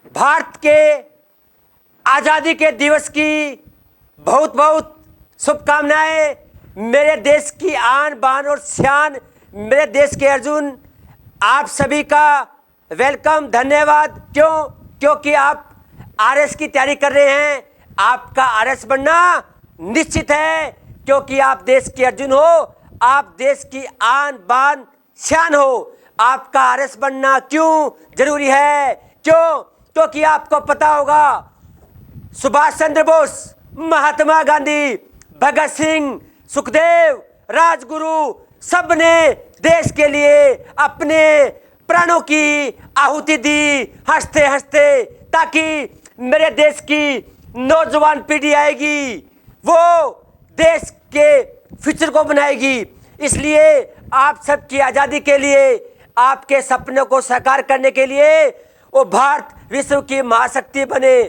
भारत के आज़ादी के दिवस की बहुत बहुत शुभकामनाएं। मेरे देश की आन बान और शान, मेरे देश के अर्जुन, आप सभी का वेलकम, धन्यवाद। क्योंकि आप आरएस की तैयारी कर रहे हैं। आपका आरएस बनना निश्चित है, क्योंकि आप देश के अर्जुन हो, आप देश की आन बान शान हो। आपका आरएस बनना क्यों जरूरी है? क्योंकि आपको पता होगा, सुभाष चंद्र बोस, महात्मा गांधी, भगत सिंह, सुखदेव, राजगुरु, सब ने देश के लिए अपने प्राणों की आहुति दी, हंसते हंसते, ताकि मेरे देश की नौजवान पीढ़ी आएगी, वो देश के फ्यूचर को बनाएगी। इसलिए आप सबकी आज़ादी के लिए, आपके सपनों को साकार करने के लिए, वो भारत विश्व की महाशक्ति बने,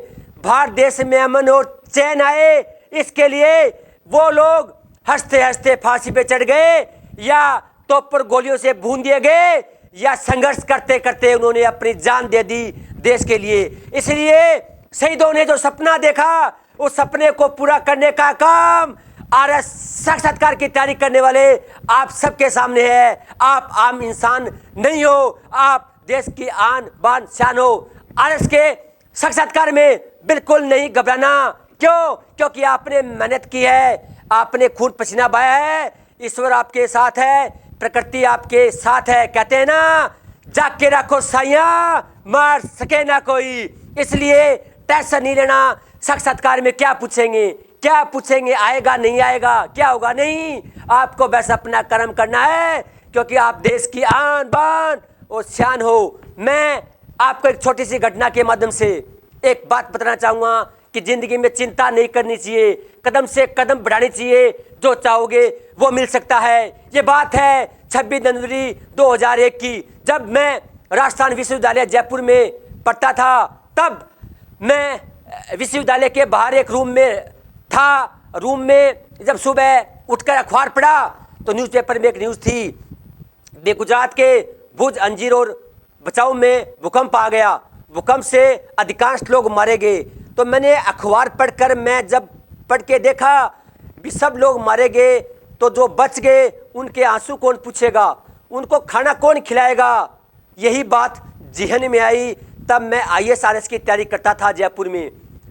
भारत देश में अमन और चैन आए, इसके लिए वो लोग हंसते हंसते फांसी पे चढ़ गए, या तोप पर गोलियों से भून दिए गए, या संघर्ष करते करते उन्होंने अपनी जान दे दी देश के लिए। इसलिए शहीदों ने जो सपना देखा, उस सपने को पूरा करने का काम आरएस साक्षात्कार की तैयारी करने वाले आप सबके सामने है। आप आम इंसान नहीं हो, आप देश की आन बान शान हो। आरएस के साक्षात्कार में बिल्कुल नहीं घबराना। क्योंकि आपने मेहनत की है, आपने खून पसीना बहाया है, ईश्वर आपके साथ है, प्रकृति आपके साथ है। कहते हैं ना, जाग के रखो साइयां, मार सके ना कोई। इसलिए टेंशन नहीं लेना। साक्षात्कार में क्या पूछेंगे, आएगा नहीं आएगा, क्या होगा नहीं। आपको बस अपना कर्म करना है, क्योंकि आप देश की आन बान और शान हो। मैं आपको एक छोटी सी घटना के माध्यम से एक बात बताना चाहूँगा कि जिंदगी में चिंता नहीं करनी चाहिए, कदम से कदम बढ़ानी चाहिए। जो चाहोगे वो मिल सकता है। ये बात है 26 जनवरी 2001 की, जब मैं राजस्थान विश्वविद्यालय जयपुर में पढ़ता था। तब मैं विश्वविद्यालय के बाहर एक रूम में था। रूम में जब सुबह उठकर अखबार पढ़ा तो न्यूज़पेपर में एक न्यूज़ थी, गुजरात के भुज, अंजीर और बचाव में भूकंप आ गया, भूकंप से अधिकांश लोग मारे गए। तो मैंने अखबार पढ़कर, मैं जब पढ़ के देखा भी सब लोग मारे गए, तो जो बच गए उनके आंसू कौन पूछेगा, उनको खाना कौन खिलाएगा, यही बात जहन में आई। तब मैं आईएएस आरएस की तैयारी करता था जयपुर में।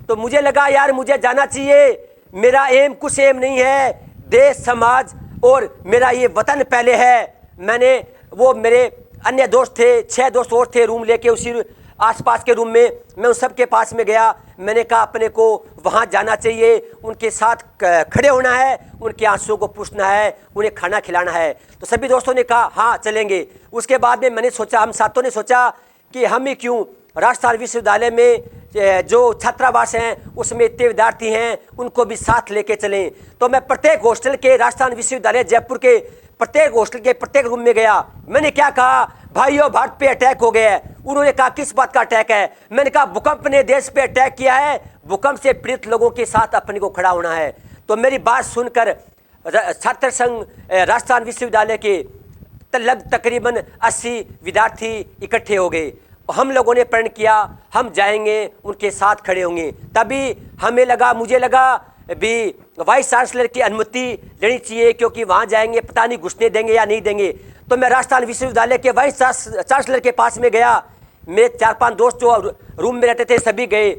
तो मुझे लगा यार मुझे जाना चाहिए। मेरा एम कुछ एम नहीं है, देश समाज और मेरा ये वतन पहले है। मैंने वो मेरे अन्य दोस्त थे, 6 दोस्त और थे, रूम लेके उसी आसपास के रूम में। मैं उन सब के पास में गया। मैंने कहा अपने को वहाँ जाना चाहिए, उनके साथ खड़े होना है, उनके आंसुओं को पूछना है, उन्हें खाना खिलाना है। तो सभी दोस्तों ने कहा हाँ चलेंगे। उसके बाद में मैंने सोचा, हम सातों ने सोचा कि हम ही क्यों, राजस्थान विश्वविद्यालय में जो छात्रावास हैं उसमें इतने विद्यार्थी हैं, उनको भी साथ लेके चलें। तो मैं प्रत्येक हॉस्टल के, राजस्थान विश्वविद्यालय जयपुर के प्रत्येक हॉस्टल के प्रत्येक रूम में गया। मैंने क्या कहा, भाइयों भारत पे अटैक हो गया है। उन्होंने कहा किस बात का अटैक है? मैंने कहा भूकंप ने देश पे अटैक किया है, भूकंप से पीड़ित लोगों के साथ अपने को खड़ा होना है। तो मेरी बात सुनकर छात्र संघ राजस्थान विश्वविद्यालय के तकरीबन 80 विद्यार्थी इकट्ठे हो गए। हम लोगों ने प्रण किया हम जाएंगे, उनके साथ खड़े होंगे। तभी मुझे लगा भी वाइस चांसलर की अनुमति लेनी चाहिए, क्योंकि वहाँ जाएंगे पता नहीं घुसने देंगे या नहीं देंगे। तो मैं राजस्थान विश्वविद्यालय के वाइस चांसलर के पास में गया। मेरे 4-5 दोस्त जो रूम में रहते थे सभी गए।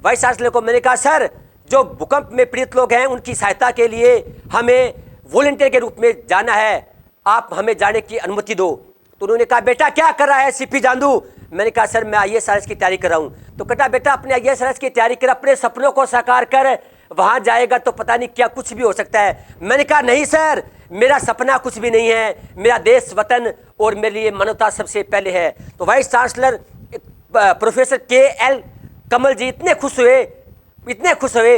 वाइस चांसलर को मैंने कहा सर, जो भूकंप में पीड़ित लोग हैं उनकी सहायता के लिए हमें वॉलंटियर के रूप में जाना है, आप हमें जाने की अनुमति दो। तो उन्होंने कहा बेटा क्या कर रहा है सीपी जांदू? मैंने कहा सर मैं आईएएस आरएस की तैयारी कर रहा हूँ। तो कहता बेटा अपने आईएएस आरएस की तैयारी कर, अपने सपनों को साकार कर, वहाँ जाएगा तो पता नहीं क्या कुछ भी हो सकता है। मैंने कहा नहीं सर, मेरा सपना कुछ भी नहीं है, मेरा देश वतन और मेरे लिए मानवता सबसे पहले है। तो वाइस चांसलर प्रोफेसर KL कमल जी इतने खुश हुए,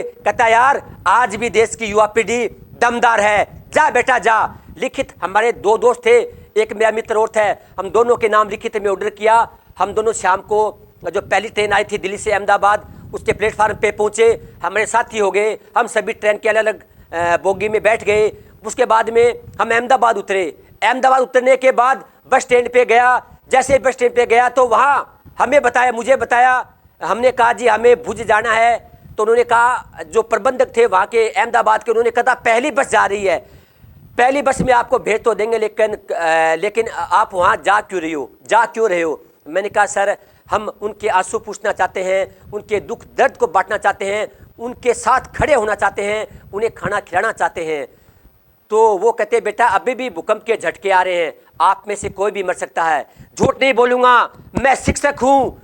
कहता यार आज भी देश की युवा पीढ़ी दमदार है, जा बेटा जा। लिखित हमारे 2 दोस्त थे, एक मेरा मित्र और था, हम दोनों के नाम लिखित में ऑर्डर किया। हम दोनों शाम को जो पहली ट्रेन आई थी दिल्ली से अहमदाबाद, उसके प्लेटफार्म पे पहुँचे, हमारे साथी हो गए। हम सभी ट्रेन के अलग अलग बोगी में बैठ गए। उसके बाद में हम अहमदाबाद उतरे। अहमदाबाद उतरने के बाद बस स्टैंड पे गया। जैसे बस स्टैंड पे गया तो वहाँ मुझे बताया हमने कहा जी हमें भुज जाना है, तो उन्होंने कहा, जो प्रबंधक थे वहाँ के अहमदाबाद के, उन्होंने कहा पहली बस जा रही है, पहली बस में आपको भेज तो देंगे, लेकिन आप वहाँ जा क्यों रहे हो। मैंने कहा सर हम उनके आंसू पूछना चाहते हैं, उनके दुख दर्द को बांटना चाहते हैं, उनके साथ खड़े होना चाहते हैं, उन्हें खाना खिलाना चाहते हैं। तो वो कहते बेटा अभी भी भूकंप के झटके आ रहे हैं, आप में से कोई भी मर सकता है। झूठ नहीं बोलूँगा, मैं शिक्षक हूँ,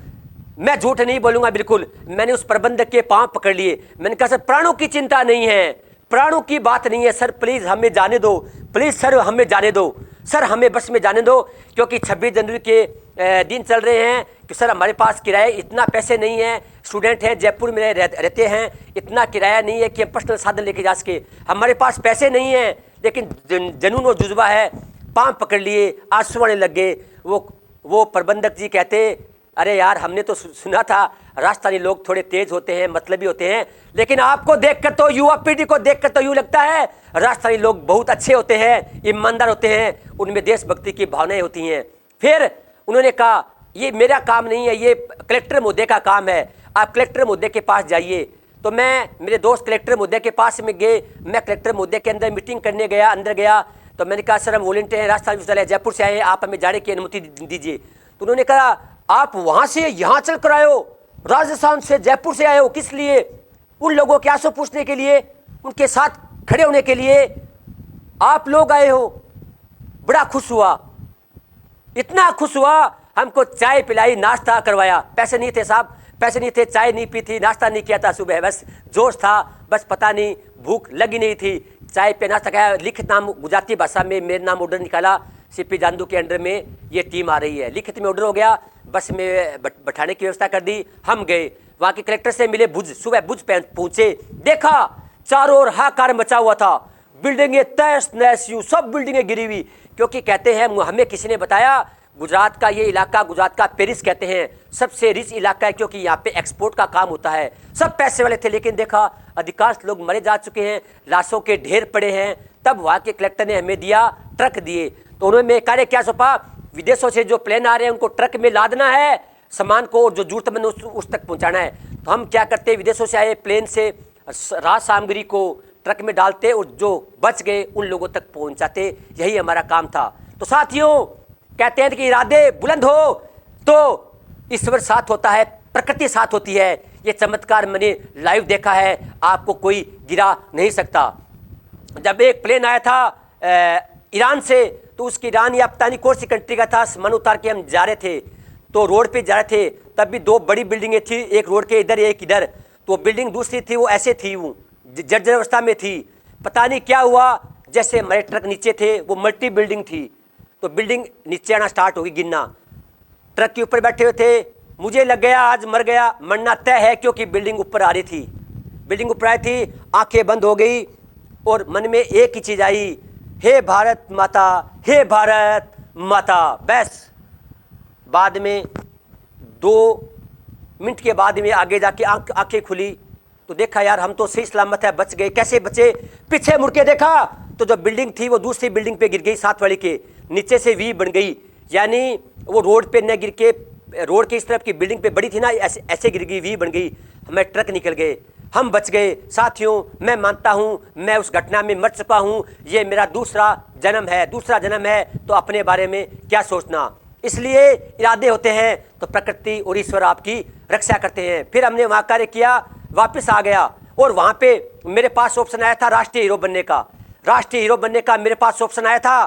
मैं झूठ नहीं बोलूँगा बिल्कुल। मैंने उस प्रबंधक के पाँव पकड़ लिए, मैंने कहा सर प्राणों की चिंता नहीं है, प्राणों की बात नहीं है सर, प्लीज़ हमें जाने दो, प्लीज़ सर हमें जाने दो, सर हमें बस में जाने दो, क्योंकि 26 जनवरी के दिन चल रहे हैं कि सर हमारे पास किराए इतना पैसे नहीं है, स्टूडेंट हैं, जयपुर में रहते हैं, इतना किराया नहीं है कि हम पर्सनल साधन लेके जा सके, हमारे पास पैसे नहीं हैं, लेकिन जुनून और जुज्बा है। पाँव पकड़ लिए, आंसू आने लग गए। वो प्रबंधक जी कहते अरे यार हमने तो सुना था राजस्थानी लोग थोड़े तेज होते हैं, मतलबी होते हैं, लेकिन आपको देखकर तो, युवा पीढ़ी को देखकर तो यूँ लगता है राजस्थानी लोग बहुत अच्छे होते हैं, ईमानदार होते हैं, उनमें देशभक्ति की भावनाएं होती हैं। फिर उन्होंने कहा ये मेरा काम नहीं है, ये कलेक्टर महोदय का काम है, आप कलेक्टर महोदय के पास जाइए। तो मैं, मेरे दोस्त कलेक्टर महोदय के पास में गए, मैं कलेक्टर महोदय के अंदर मीटिंग करने गया, अंदर गया तो मैंने कहा सर हम वॉलंटियर हैं, राजस्थान विश्वविद्यालय जयपुर से आए हैं, आप हमें जाने की अनुमति दीजिए। तो उन्होंने कहा आप वहाँ से यहाँ चल कर आए हो, राजस्थान से जयपुर से आए हो, किस लिए? उन लोगों के आंसू पूछने के लिए, उनके साथ खड़े होने के लिए आप लोग आए हो। बड़ा खुश हुआ, इतना खुश हुआ, हमको चाय पिलाई, नाश्ता करवाया। पैसे नहीं थे साहब, पैसे नहीं थे, चाय नहीं पी थी, नाश्ता नहीं किया था सुबह, बस जोश था, बस पता नहीं भूख लगी नहीं थी, चाय पे नाश्ता खाया। लिखित नाम गुजराती भाषा में मेरे नाम ऑर्डर निकाला, सीपी जांदू के अंडर में ये टीम आ रही है, लिखित में ऑर्डर हो गया, बस में बैठाने की व्यवस्था कर दी। हम गए, वहाँ के कलेक्टर से मिले, भुज, सुबह भुज पहुँचे, देखा चारों ओर हाहाकार मचा हुआ था, बिल्डिंगें तहस नहस यूँ, सब बिल्डिंगें गिरी हुई। क्योंकि कहते हैं, हमें किसी ने बताया गुजरात का ये इलाका, गुजरात का पेरिस कहते हैं, सबसे रिच इलाका है, क्योंकि यहाँ पे एक्सपोर्ट का काम होता है, सब पैसे वाले थे। लेकिन देखा अधिकांश लोग मरे जा चुके हैं, लाशों के ढेर पड़े हैं। तब वहाँ के कलेक्टर ने हमें दिया, ट्रक दिए। तो उन्होंने कार्य क्या सौंपा, विदेशों से जो प्लेन आ रहे हैं उनको ट्रक में लादना है, सामान को जो जरूरतमंद उस तक पहुँचाना है। तो हम क्या करते, विदेशों से आए प्लेन से राज सामग्री को ट्रक में डालते और जो बच गए उन लोगों तक पहुँचाते, यही हमारा काम था। तो साथियों, कहते हैं कि इरादे बुलंद हो तो ईश्वर साथ होता है, प्रकृति साथ होती है। ये चमत्कार मैंने लाइव देखा है, आपको कोई गिरा नहीं सकता। जब एक प्लेन आया था ईरान से, तो उसकी ईरान या पता नहीं कौन सी कंट्री का था, सामान उतार के हम जा रहे थे, तो रोड पे जा रहे थे, तब भी दो बड़ी बिल्डिंगें थी, एक रोड के इधर एक इधर। तो बिल्डिंग दूसरी थी, वो ऐसे थी, वो जर्जर अवस्था में थी। पता नहीं क्या हुआ, जैसे हमारे ट्रक नीचे थे, वो मल्टी बिल्डिंग थी, तो बिल्डिंग नीचे आना स्टार्ट होगी, गिरना। ट्रक के ऊपर बैठे हुए थे, मुझे लग गया आज मर गया, मरना तय है, क्योंकि बिल्डिंग ऊपर आ रही थी, बिल्डिंग ऊपर आई थी, आंखें बंद हो गई और मन में एक ही चीज़ आई, हे भारत माता, हे भारत माता। बस बाद में 2 मिनट के बाद में आगे जाके आंखें खुली तो देखा यार हम तो सही सलामत है, बच गए। कैसे बचे? पीछे मुड़ के देखा तो जो बिल्डिंग थी वो दूसरी बिल्डिंग पे गिर गई, साथ वाली के नीचे से वी बन गई, यानी वो रोड पे न गिर के, रोड के इस तरफ की बिल्डिंग पे बड़ी थी ना, ऐसे ऐसे गिर गई, वी बन गई, हमें ट्रक निकल गए, हम बच गए। साथियों, मैं मानता हूँ मैं उस घटना में मर चुका हूँ, ये मेरा दूसरा जन्म है, दूसरा जन्म है, तो अपने बारे में क्या सोचना। इसलिए इरादे होते हैं तो प्रकृति और ईश्वर आपकी रक्षा करते हैं। फिर हमने वहाँ कार्य किया, वापस आ गया और वहाँ पे मेरे पास ऑप्शन आया था राष्ट्रीय हीरो बनने का। राष्ट्रीय हीरो बनने का मेरे पास ऑप्शन आया था।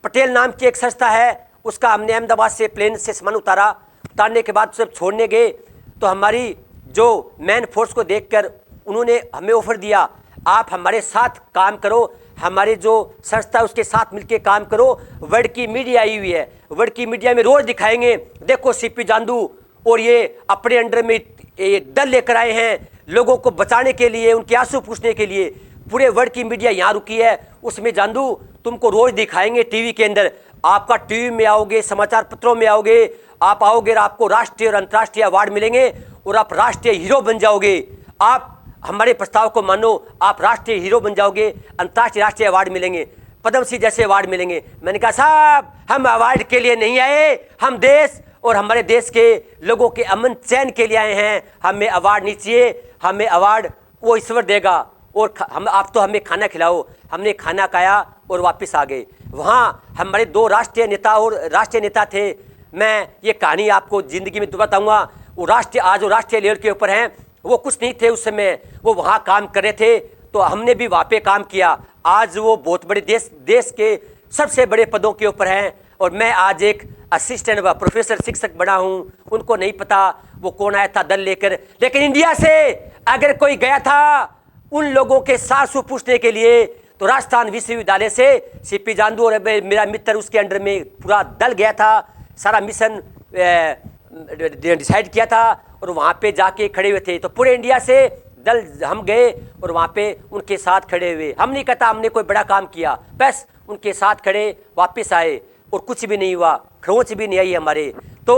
पटेल नाम की एक संस्था है, उसका हमने अहमदाबाद से प्लेन से सामान उतारा। उतारने के बाद जब छोड़ने गए तो हमारी जो मैन फोर्स को देखकर उन्होंने हमें ऑफर दिया, आप हमारे साथ काम करो, हमारे जो संस्था उसके साथ मिलके काम करो। वर्ल्ड की मीडिया आई हुई है, वर्ल्ड की मीडिया में रोज दिखाएंगे, देखो सीपी जांदू और ये अपने अंडर में ये दल लेकर आए हैं लोगों को बचाने के लिए, उनके आंसू पूछने के लिए। पूरे वर्ल्ड की मीडिया यहाँ रुकी है, उसमें जांदू तुमको रोज दिखाएंगे टीवी के अंदर, आपका टीवी में आओगे, समाचार पत्रों में आओगे, आप आओगे और आपको राष्ट्रीय और अंतर्राष्ट्रीय अवार्ड मिलेंगे और आप राष्ट्रीय हीरो बन जाओगे। आप हमारे प्रस्ताव को मानो, आप राष्ट्रीय हीरो बन जाओगे, अंतर्राष्ट्रीय राष्ट्रीय अवार्ड मिलेंगे, पद्म श्री जैसे अवार्ड मिलेंगे। मैंने कहा साहब हम अवार्ड के लिए नहीं आए, हम देश और हमारे देश के लोगों के अमन चैन के लिए आए हैं। हमें अवार्ड नहीं चाहिए, हमें अवार्ड वो ईश्वर देगा। और हम आप तो हमें खाना खिलाओ। हमने खाना खाया और वापस आ गए। वहाँ हमारे 2 राष्ट्रीय नेता थे। मैं ये कहानी आपको ज़िंदगी में तो बताऊँगा। वो आज वो राष्ट्रीय लेवल के ऊपर हैं। वो कुछ नहीं थे उस समय, वो वहाँ काम कर रहे थे, तो हमने भी वहाँ पे काम किया। आज वो बहुत बड़े देश के सबसे बड़े पदों के ऊपर हैं और मैं आज एक असिस्टेंट व प्रोफेसर शिक्षक बना हूँ। उनको नहीं पता वो कौन आया था दल लेकर, लेकिन इंडिया से अगर कोई गया था उन लोगों के सासू पूछने के लिए, तो राजस्थान विश्वविद्यालय से सीपी जांदू और मेरा मित्र उसके अंडर में पूरा दल गया था। सारा मिशन डिसाइड किया था और वहाँ पे जाके खड़े हुए थे। तो पूरे इंडिया से दल हम गए और वहाँ पे उनके साथ खड़े हुए। हम नहीं कहता हमने कोई बड़ा काम किया, बस उनके साथ खड़े वापस आए और कुछ भी नहीं हुआ, खरोंच भी नहीं आई हमारे। तो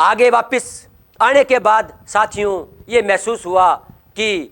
आगे वापस आने के बाद साथियों ये महसूस हुआ कि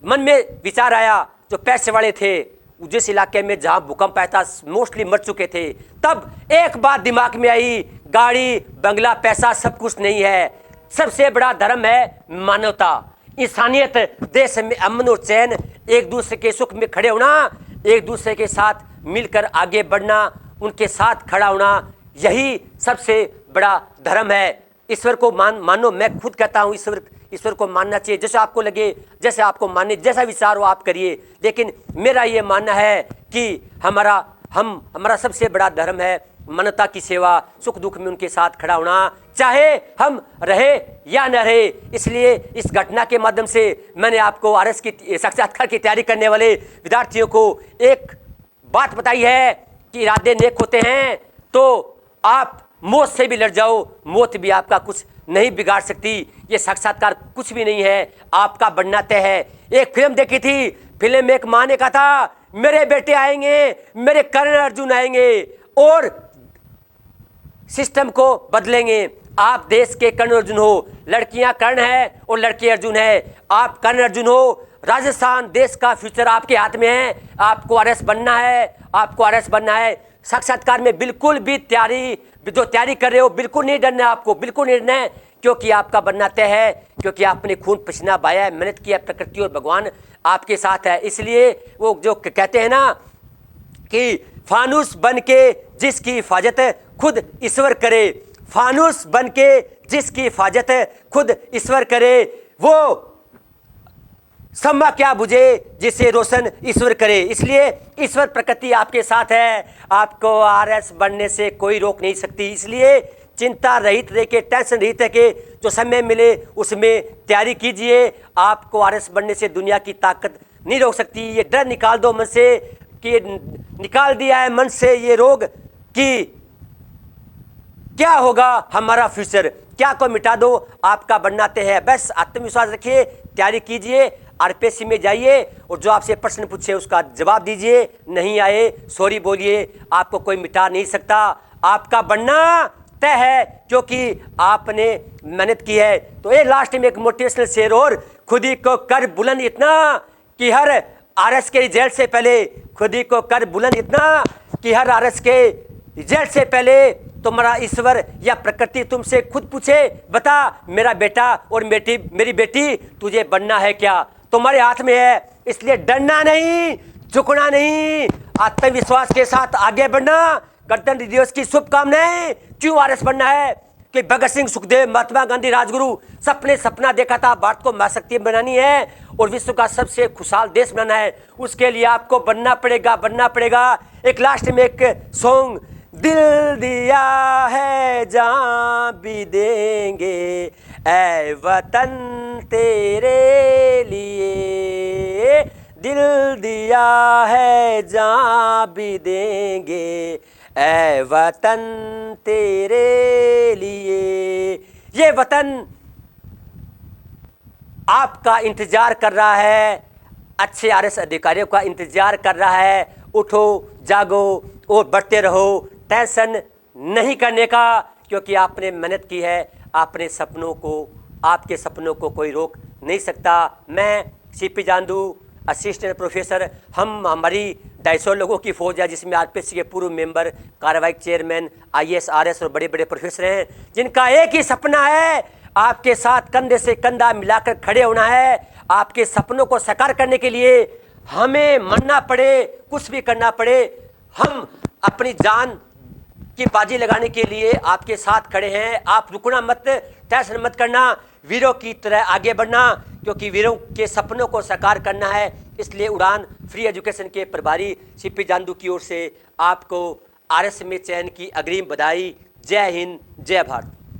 मन में विचार आया, जो पैसे वाले थे जिस इलाके में जहाँ भूकंप आया था मोस्टली मर चुके थे, तब एक बात दिमाग में आई, गाड़ी बंगला पैसा सब कुछ नहीं है, सबसे बड़ा धर्म है मानवता, इंसानियत, देश में अमन और चैन, एक दूसरे के सुख में खड़े होना, एक दूसरे के साथ मिलकर आगे बढ़ना, उनके साथ खड़ा होना, यही सबसे बड़ा धर्म है। ईश्वर को मानो, मैं खुद कहता हूँ ईश्वर को मानना चाहिए, जैसे आपको लगे, जैसे आपको माने, जैसा विचार हो आप करिए, लेकिन मेरा ये मानना है कि हमारा सबसे बड़ा धर्म है मानवता की सेवा, सुख दुख में उनके साथ खड़ा होना, चाहे हम रहे या न रहे। इसलिए इस घटना के माध्यम से मैंने आपको आरएस की साक्षात्कार की तैयारी करने वाले विद्यार्थियों को एक बात बताई है कि इरादे नेक होते हैं तो आप मौत से भी लड़ जाओ, मौत भी आपका कुछ नहीं बिगाड़ सकती। ये साक्षात्कार कुछ भी नहीं है, आपका बनना तय है। एक फिल्म देखी थी, फिल्म में एक माँ ने कहा था मेरे बेटे आएंगे, मेरे कर्ण अर्जुन आएंगे और सिस्टम को बदलेंगे। आप देश के कर्ण अर्जुन हो, लड़कियां कर्ण है और लड़के अर्जुन है। आप कर्ण अर्जुन हो, राजस्थान देश का फ्यूचर आपके हाथ में है, आपको आरएस बनना है, आपको आरएस बनना है। साक्षात्कार में बिल्कुल भी जो तैयारी कर रहे हो बिल्कुल नहीं डरना है, आपको बिल्कुल नहीं डरना है, क्योंकि आपका बनना तय है, क्योंकि आपने खून पसीना बहाया है, मेहनत की है, प्रकृति और भगवान आपके साथ है। इसलिए वो जो कहते हैं ना कि फानूस बन के जिसकी हिफाजत खुद ईश्वर करे, फानूस बन के जिसकी हिफाजत खुद ईश्वर करे, वो सम्मा क्या बुझे जिसे रोशन ईश्वर करे। इसलिए ईश्वर प्रकृति आपके साथ है, आपको आरएस बनने से कोई रोक नहीं सकती। इसलिए चिंता रहित रह के, टेंशन रहित रह के, जो समय मिले उसमें तैयारी कीजिए। आपको आरएस बनने से दुनिया की ताकत नहीं रोक सकती। ये डर निकाल दो मन से, कि निकाल दिया है मन से ये रोग कि क्या होगा हमारा फ्यूचर, क्या को मिटा दो, आपका बनना तय है। बस आत्मविश्वास रखिए, तैयारी कीजिए, आरपीएससी में जाइए और जो आपसे प्रश्न पूछे उसका जवाब दीजिए। नहीं आए सॉरी बोलिए, आपको कोई मिटा नहीं सकता, आपका बनना तय है क्योंकि आपने मेहनत की है। तो ये लास्ट में एक मोटिवेशनल शेर, और खुद ही को कर बुलंद इतना कि हर आरएस के रिजल्ट से पहले, खुद ही को कर बुलंद इतना कि हर आरएस के रिजल्ट से पहले तुम्हारा ईश्वर या प्रकृति तुमसे खुद पूछे, बता मेरा बेटा और मेरी बेटी तुझे बनना है क्या, तुम्हारे हाथ में है। इसलिए डरना नहीं, झुकना नहीं, आत्मविश्वास के साथ आगे बढ़ना। गणतंत्र दिवस की शुभकामनाएं। क्यों आरएस बनना है कि भगत सिंह, सुखदेव, महात्मा गांधी, राजगुरु सपना देखा था, भारत को महाशक्ति बनानी है और विश्व का सबसे खुशहाल देश बनाना है। उसके लिए आपको बनना पड़ेगा। एक लास्ट में एक सॉन्ग, दिल दिया है जान भी देंगे ऐ वतन तेरे लिए, दिल दिया है जान भी देंगे ऐ वतन तेरे लिए। ये वतन आपका इंतजार कर रहा है, अच्छे आरएस अधिकारियों का इंतजार कर रहा है। उठो, जागो और बढ़ते रहो, टेंशन नहीं करने का, क्योंकि आपने मेहनत की है। आपके सपनों को कोई रोक नहीं सकता। मैं सीपी जांदू, असिस्टेंट प्रोफेसर, हमारी 250 लोगों की फौज है, जिसमें आरपीएससी के पूर्व मेंबर, कार्यवाहक चेयरमैन, आईएएस, आरएस और बड़े बड़े प्रोफेसर हैं, जिनका एक ही सपना है, आपके साथ कंधे से कंधा मिलाकर खड़े होना है। आपके सपनों को साकार करने के लिए हमें मरना पड़े, कुछ भी करना पड़े, हम अपनी जान की बाजी लगाने के लिए आपके साथ खड़े हैं। आप रुकना मत, टेंशन मत करना, वीरों की तरह आगे बढ़ना, क्योंकि वीरों के सपनों को साकार करना है। इसलिए उड़ान फ्री एजुकेशन के प्रभारी सीपी जांदू की ओर से आपको आरएस में चयन की अग्रिम बधाई। जय हिंद, जय भारत।